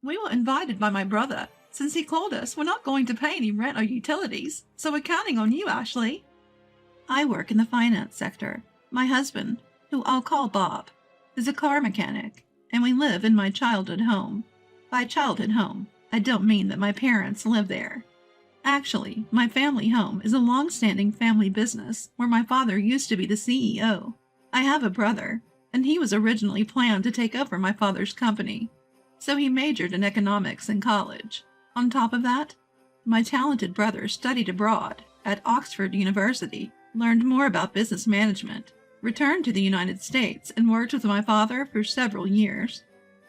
We were invited by my brother. Since he called us, we're not going to pay any rent or utilities, so we're counting on you, Ashley. I work in the finance sector. My husband, who I'll call Bob, is a car mechanic, and we live in my childhood home. By childhood home, I don't mean that my parents live there. Actually, my family home is a long-standing family business where my father used to be the CEO. I have a brother, and he was originally planned to take over my father's company, so he majored in economics in college. On top of that, my talented brother studied abroad at Oxford University, learned more about business management, returned to the United States, and worked with my father for several years.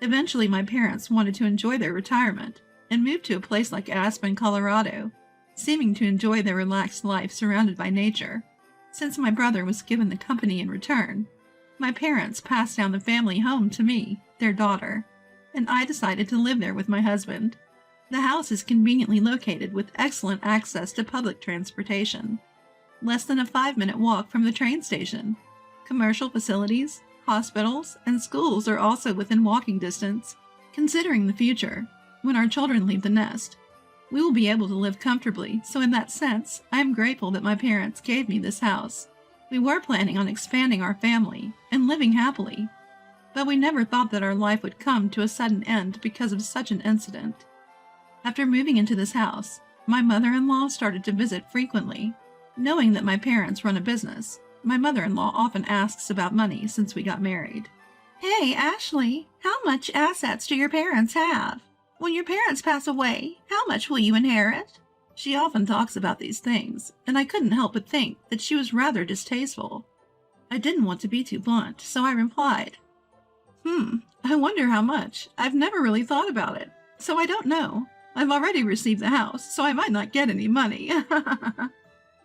Eventually, my parents wanted to enjoy their retirement and moved to a place like Aspen, Colorado, seeming to enjoy their relaxed life surrounded by nature. Since my brother was given the company in return, my parents passed down the family home to me, their daughter, and I decided to live there with my husband. The house is conveniently located with excellent access to public transportation. Less than a 5-minute walk from the train station. Commercial facilities, hospitals, and schools are also within walking distance. Considering the future, when our children leave the nest, we will be able to live comfortably, so in that sense, I am grateful that my parents gave me this house. We were planning on expanding our family and living happily, but we never thought that our life would come to a sudden end because of such an incident. After moving into this house, my mother-in-law started to visit frequently. Knowing that my parents run a business, my mother-in-law often asks about money since we got married. Hey, Ashley, how much assets do your parents have? When your parents pass away, how much will you inherit? She often talks about these things, and I couldn't help but think that she was rather distasteful. I didn't want to be too blunt, so I replied, I wonder how much. I've never really thought about it, so I don't know. I've already received the house, so I might not get any money.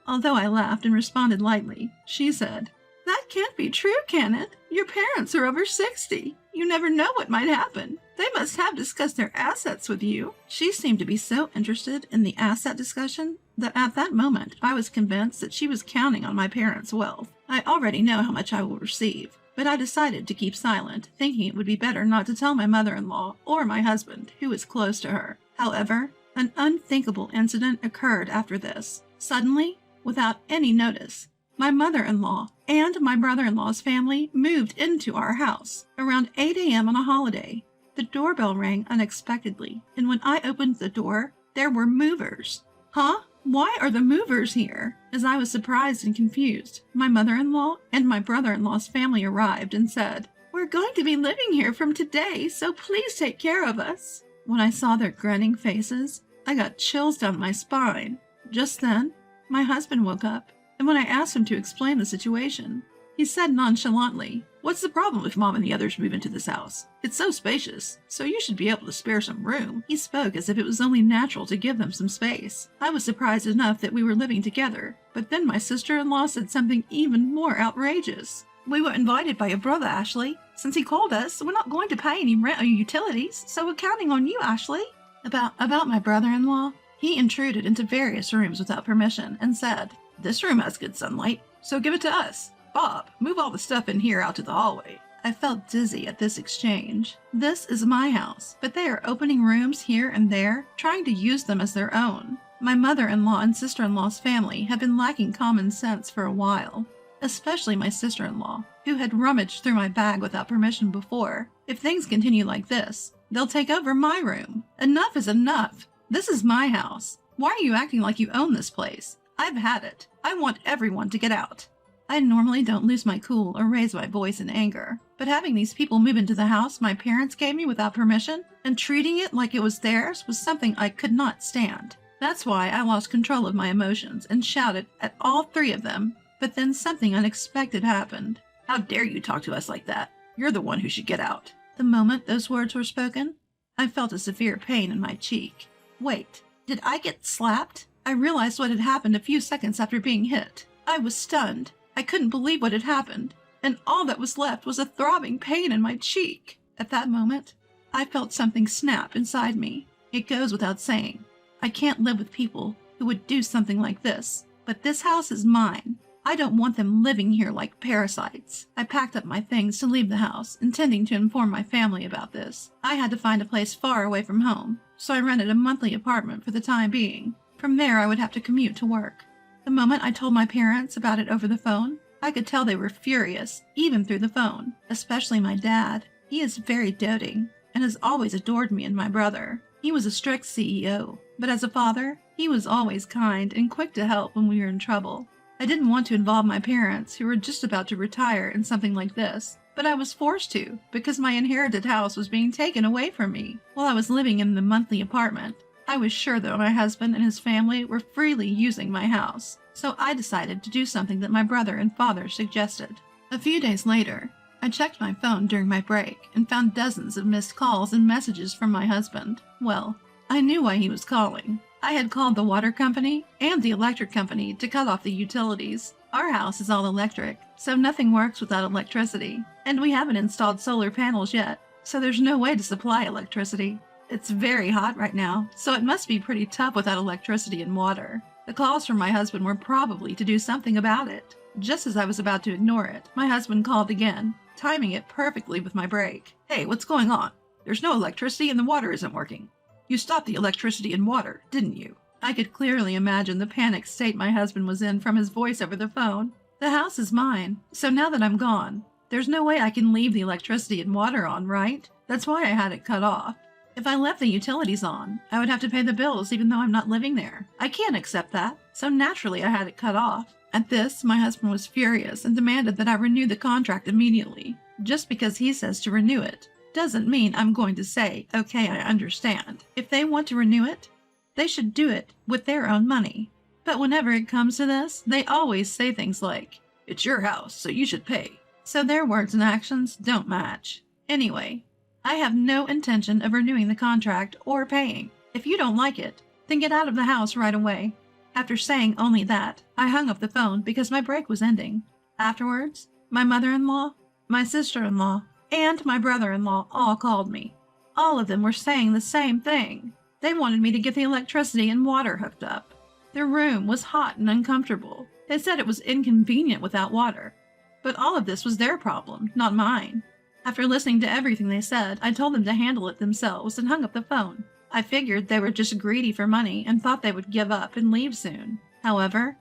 Although I laughed and responded lightly, she said, That can't be true, can it? Your parents are over 60. You never know what might happen. They must have discussed their assets with you. She seemed to be so interested in the asset discussion that at that moment I was convinced that she was counting on my parents' wealth. I already know how much I will receive, but I decided to keep silent, thinking it would be better not to tell my mother-in-law or my husband, who is close to her. However, an unthinkable incident occurred after this. Suddenly, without any notice, my mother-in-law and my brother-in-law's family moved into our house around 8 a.m. on a holiday. The doorbell rang unexpectedly, and when I opened the door, there were movers. Huh? Why are the movers here? As I was surprised and confused, my mother-in-law and my brother-in-law's family arrived and said, We're going to be living here from today, so please take care of us. When I saw their grinning faces, I got chills down my spine. Just then, my husband woke up, and when I asked him to explain the situation, he said nonchalantly, What's the problem if Mom and the others move into this house? It's so spacious, so you should be able to spare some room. He spoke as if it was only natural to give them some space. I was surprised enough that we were living together, but then my sister-in-law said something even more outrageous. We were invited by your brother, Ashley. Since he called us, we're not going to pay any rent or utilities, so we're counting on you, Ashley. About my brother-in-law, he intruded into various rooms without permission and said, This room has good sunlight, so give it to us. Bob, move all the stuff in here out to the hallway. I felt dizzy at this exchange. This is my house, but they are opening rooms here and there, trying to use them as their own. My mother-in-law and sister-in-law's family have been lacking common sense for a while, especially my sister-in-law, who had rummaged through my bag without permission before. If things continue like this, they'll take over my room. Enough is enough. This is my house. Why are you acting like you own this place? I've had it. I want everyone to get out. I normally don't lose my cool or raise my voice in anger, but having these people move into the house my parents gave me without permission and treating it like it was theirs was something I could not stand. That's why I lost control of my emotions and shouted at all three of them, but then something unexpected happened. How dare you talk to us like that? You're the one who should get out. The moment those words were spoken, I felt a severe pain in my cheek. Wait, did I get slapped? I realized what had happened a few seconds after being hit. I was stunned. I couldn't believe what had happened, and all that was left was a throbbing pain in my cheek. At that moment, I felt something snap inside me. It goes without saying. I can't live with people who would do something like this, but this house is mine. I don't want them living here like parasites. I packed up my things to leave the house, intending to inform my family about this. I had to find a place far away from home, so I rented a monthly apartment for the time being. From there, I would have to commute to work. The moment I told my parents about it over the phone, I could tell they were furious, even through the phone, especially my dad. He is very doting and has always adored me and my brother. He was a strict CEO, but as a father, he was always kind and quick to help when we were in trouble. I didn't want to involve my parents, who were just about to retire, in something like this, but I was forced to because my inherited house was being taken away from me while I was living in the monthly apartment. I was sure that my husband and his family were freely using my house, so I decided to do something that my brother and father suggested. A few days later, I checked my phone during my break and found dozens of missed calls and messages from my husband. Well, I knew why he was calling. I had called the water company and the electric company to cut off the utilities. Our house is all electric, so nothing works without electricity, and we haven't installed solar panels yet, so there's no way to supply electricity. It's very hot right now, so it must be pretty tough without electricity and water. The calls from my husband were probably to do something about it. Just as I was about to ignore it, my husband called again, timing it perfectly with my break. "Hey, what's going on? There's no electricity and the water isn't working. You stopped the electricity and water, didn't you?" I could clearly imagine the panicked state my husband was in from his voice over the phone. The house is mine, so now that I'm gone, there's no way I can leave the electricity and water on, right? That's why I had it cut off. If I left the utilities on, I would have to pay the bills even though I'm not living there. I can't accept that, so naturally I had it cut off. At this, my husband was furious and demanded that I renew the contract immediately. Just because he says to renew it doesn't mean I'm going to say, "Okay, I understand." If they want to renew it, they should do it with their own money. But whenever it comes to this, they always say things like, "It's your house, so you should pay." So their words and actions don't match. Anyway, I have no intention of renewing the contract or paying. If you don't like it, then get out of the house right away. After saying only that, I hung up the phone because my break was ending. Afterwards, my mother-in-law, my sister-in-law, and my brother-in-law all called me. All of them were saying the same thing. They wanted me to get the electricity and water hooked up. Their room was hot and uncomfortable. They said it was inconvenient without water. But all of this was their problem, not mine. After listening to everything they said, I told them to handle it themselves and hung up the phone. I figured they were just greedy for money and thought they would give up and leave soon. However,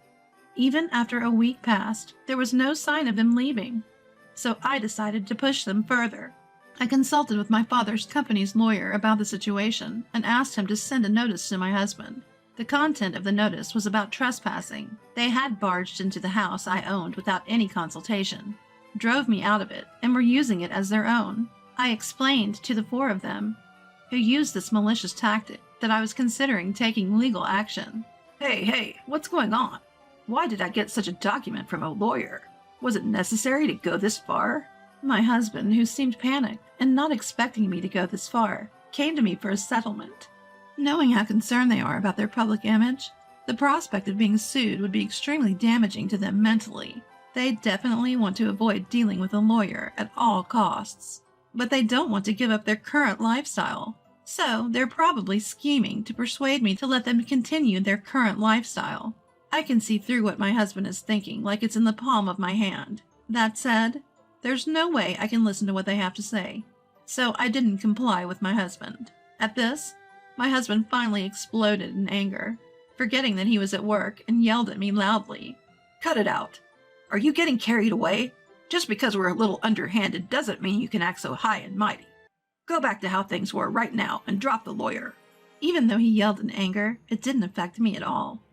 even after a week passed, there was no sign of them leaving. So I decided to push them further. I consulted with my father's company's lawyer about the situation and asked him to send a notice to my husband. The content of the notice was about trespassing. They had barged into the house I owned without any consultation, drove me out of it, and were using it as their own. I explained to the four of them, who used this malicious tactic, that I was considering taking legal action. Hey, what's going on? Why did I get such a document from a lawyer? Was it necessary to go this far? My husband, who seemed panicked and not expecting me to go this far, came to me for a settlement. Knowing how concerned they are about their public image, the prospect of being sued would be extremely damaging to them mentally. They definitely want to avoid dealing with a lawyer at all costs, but they don't want to give up their current lifestyle. So they're probably scheming to persuade me to let them continue their current lifestyle. I can see through what my husband is thinking like it's in the palm of my hand. That said, there's no way I can listen to what they have to say, so I didn't comply with my husband. At this, my husband finally exploded in anger, forgetting that he was at work, and yelled at me loudly. "Cut it out! Are you getting carried away? Just because we're a little underhanded doesn't mean you can act so high and mighty. Go back to how things were right now and drop the lawyer." Even though he yelled in anger, it didn't affect me at all.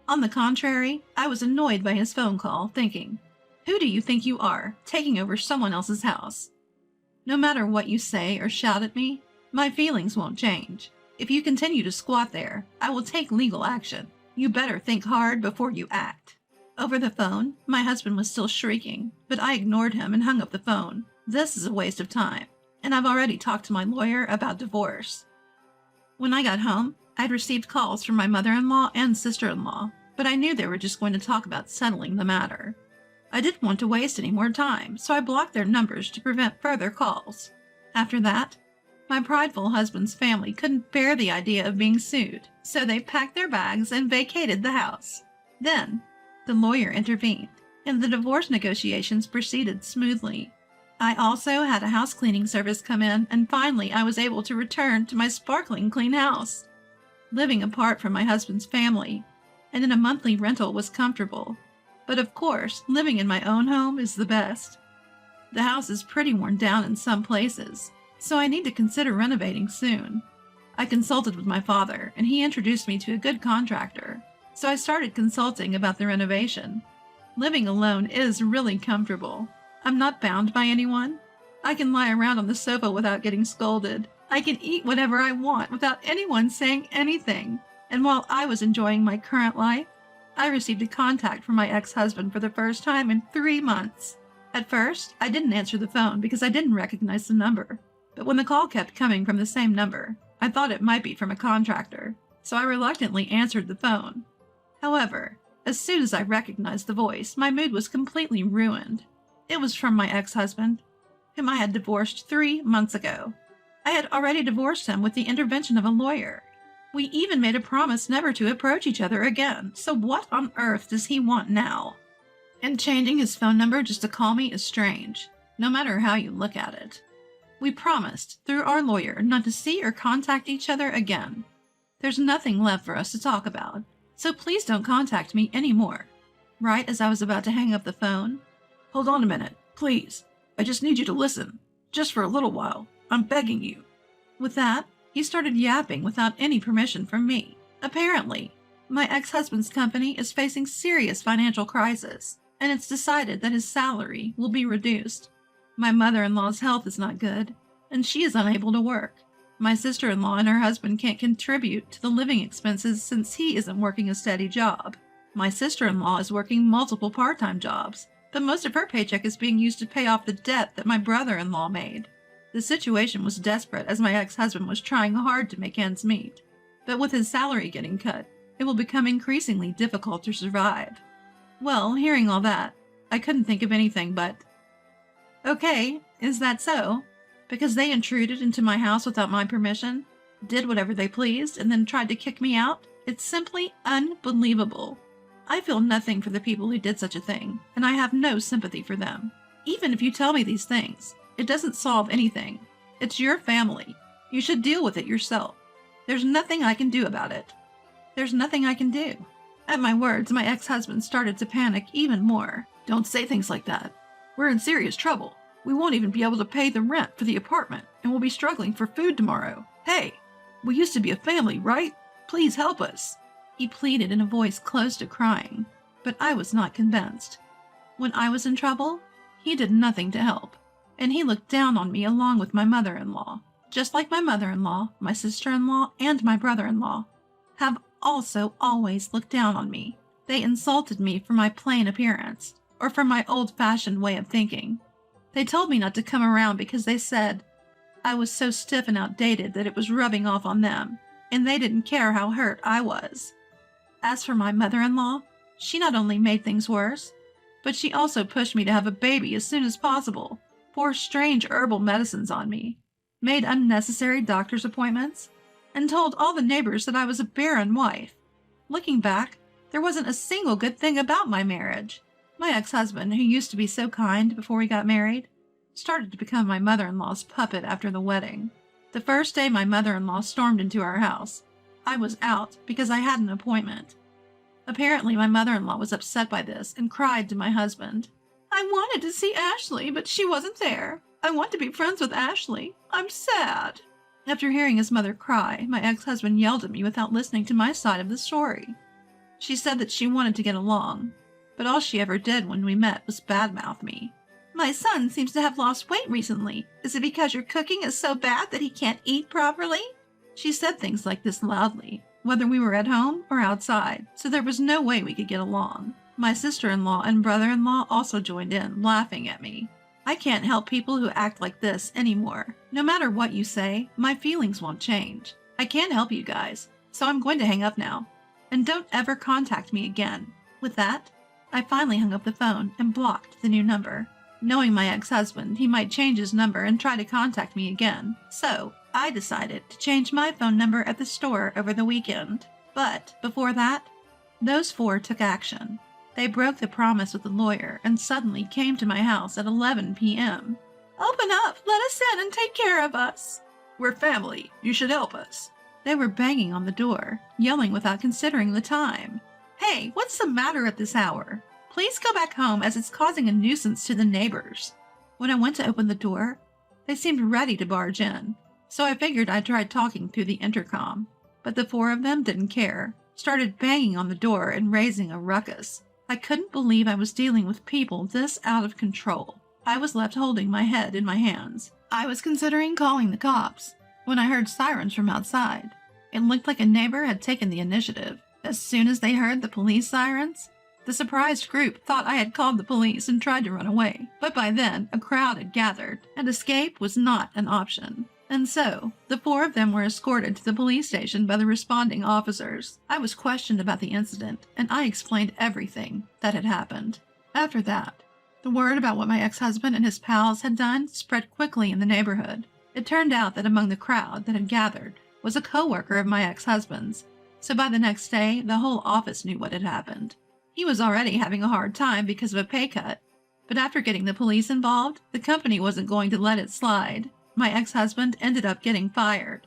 On the contrary, I was annoyed by his phone call, thinking, "Who do you think you are, taking over someone else's house?" No matter what you say or shout at me, my feelings won't change. If you continue to squat there, I will take legal action. You better think hard before you act. Over the phone, my husband was still shrieking, but I ignored him and hung up the phone. This is a waste of time, and I've already talked to my lawyer about divorce. When I got home, I'd received calls from my mother-in-law and sister-in-law, but I knew they were just going to talk about settling the matter. I didn't want to waste any more time, so I blocked their numbers to prevent further calls. After that, my prideful husband's family couldn't bear the idea of being sued, so they packed their bags and vacated the house. Then, the lawyer intervened and the divorce negotiations proceeded smoothly. I also had a house cleaning service come in, and finally I was able to return to my sparkling clean house. Living apart from my husband's family and in a monthly rental was comfortable, but of course, living in my own home is the best. The house is pretty worn down in some places, so I need to consider renovating soon. I consulted with my father, and he introduced me to a good contractor, so I started consulting about the renovation. Living alone is really comfortable. I'm not bound by anyone. I can lie around on the sofa without getting scolded. I can eat whatever I want without anyone saying anything. And while I was enjoying my current life, I received a contact from my ex-husband for the first time in 3 months. At first, I didn't answer the phone because I didn't recognize the number. But when the call kept coming from the same number, I thought it might be from a contractor, so I reluctantly answered the phone. However, as soon as I recognized the voice, my mood was completely ruined. It was from my ex-husband, whom I had divorced 3 months ago. I had already divorced him with the intervention of a lawyer. We even made a promise never to approach each other again, so what on earth does he want now? And changing his phone number just to call me is strange, no matter how you look at it. We promised, through our lawyer, not to see or contact each other again. There's nothing left for us to talk about, so please don't contact me anymore. Right as I was about to hang up the phone, "Hold on a minute, please. I just need you to listen. Just for a little while. I'm begging you." With that, he started yapping without any permission from me. Apparently, my ex-husband's company is facing serious financial crisis, and it's decided that his salary will be reduced. My mother-in-law's health is not good, and she is unable to work. My sister-in-law and her husband can't contribute to the living expenses since he isn't working a steady job. My sister-in-law is working multiple part-time jobs, but most of her paycheck is being used to pay off the debt that my brother-in-law made. The situation was desperate as my ex-husband was trying hard to make ends meet, but with his salary getting cut, it will become increasingly difficult to survive. Well, hearing all that, I couldn't think of anything but, "Okay, is that so? Because they intruded into my house without my permission, did whatever they pleased, and then tried to kick me out? It's simply unbelievable. I feel nothing for the people who did such a thing, and I have no sympathy for them. Even if you tell me these things, it doesn't solve anything. It's your family. You should deal with it yourself. There's nothing I can do about it. There's nothing I can do." At my words, my ex-husband started to panic even more. "Don't say things like that. We're in serious trouble. We won't even be able to pay the rent for the apartment, and we'll be struggling for food tomorrow. Hey, we used to be a family, right? Please help us." He pleaded in a voice close to crying, but I was not convinced. When I was in trouble, he did nothing to help, and he looked down on me along with my mother-in-law. Just like my mother-in-law, my sister-in-law, and my brother-in-law have also always looked down on me. They insulted me for my plain appearance, or for my old-fashioned way of thinking. They told me not to come around because they said I was so stiff and outdated that it was rubbing off on them, and they didn't care how hurt I was. As for my mother-in-law, she not only made things worse, but she also pushed me to have a baby as soon as possible, forced strange herbal medicines on me, made unnecessary doctor's appointments, and told all the neighbors that I was a barren wife. Looking back, there wasn't a single good thing about my marriage. My ex-husband, who used to be so kind before we got married, started to become my mother-in-law's puppet after the wedding. The first day my mother-in-law stormed into our house, I was out because I had an appointment. Apparently, my mother-in-law was upset by this and cried to my husband, "I wanted to see Ashley, but she wasn't there. I want to be friends with Ashley. I'm sad." After hearing his mother cry, my ex-husband yelled at me without listening to my side of the story. She said that she wanted to get along, but all she ever did when we met was badmouth me. "My son seems to have lost weight recently. Is it because your cooking is so bad that he can't eat properly?" She said things like this loudly, whether we were at home or outside, so there was no way we could get along. My sister-in-law and brother-in-law also joined in, laughing at me. I can't help people who act like this anymore. No matter what you say, my feelings won't change. I can't help you guys, so I'm going to hang up now. And don't ever contact me again. With that, I finally hung up the phone and blocked the new number. Knowing my ex-husband, he might change his number and try to contact me again. So, I decided to change my phone number at the store over the weekend. But, before that, those 4 took action. They broke the promise with the lawyer and suddenly came to my house at 11 p.m. "Open up! Let us in and take care of us!" "We're family. You should help us." They were banging on the door, yelling without considering the time. "Hey, what's the matter at this hour? Please go back home as it's causing a nuisance to the neighbors." When I went to open the door, they seemed ready to barge in, so I figured I'd try talking through the intercom. But the four of them didn't care, started banging on the door and raising a ruckus. I couldn't believe I was dealing with people this out of control. I was left holding my head in my hands. I was considering calling the cops when I heard sirens from outside. It looked like a neighbor had taken the initiative. As soon as they heard the police sirens, the surprised group thought I had called the police and tried to run away. But by then, a crowd had gathered, and escape was not an option. And so, the four of them were escorted to the police station by the responding officers. I was questioned about the incident, and I explained everything that had happened. After that, the word about what my ex-husband and his pals had done spread quickly in the neighborhood. It turned out that among the crowd that had gathered was a co-worker of my ex-husband's, so by the next day, the whole office knew what had happened. He was already having a hard time because of a pay cut, but after getting the police involved, the company wasn't going to let it slide. My ex-husband ended up getting fired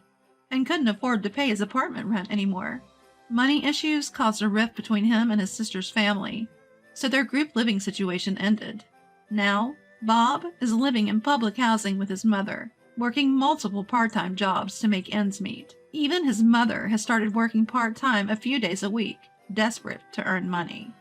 and couldn't afford to pay his apartment rent anymore. Money issues caused a rift between him and his sister's family, so their group living situation ended. Now, Bob is living in public housing with his mother, working multiple part-time jobs to make ends meet. Even his mother has started working part-time a few days a week, desperate to earn money.